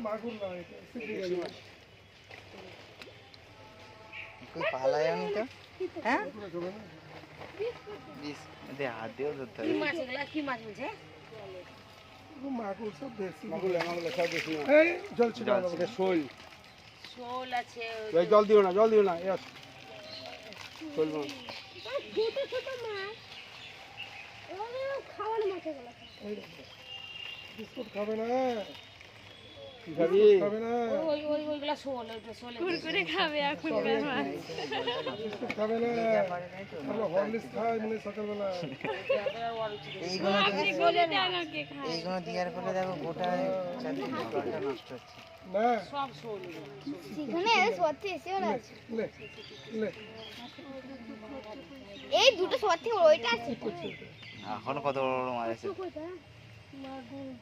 মাগুর না এটা সিটি মাছ कोई पाला है नहीं तो हैं बीस दे हाथ दियो तो কি মাছ এগুলা কি মাছ বলছে মাগুর সব দেশি মাগুর সব দেশি মাছ এই জল ছিল এটা শোল শোল আছে এই জল দিও না এস শোল মাছ ছোট ছোট মাছ ওগুলো খাওয়ার মাছ এগুলো বিস্কুট খাবে না কি খাবি খাবে না ওইগুলা শোল ওইটা শোল কুরকুরে খাবে এখন মাছ বিস্কুট খাবে না আমরা হরলিক্স খাই মানে সকালবেলা আপনি বলে দেন কে খায় এইগুলো দিয়ার পরে দেখো গোটা চারদিকে জলটা নষ্ট হচ্ছে না সব শোল সেখানে সত্যি এসেও না লে লে এই দুটো সত্যি ওইটা আছে এখন কত বড় বড় মাছ আছে মাগুর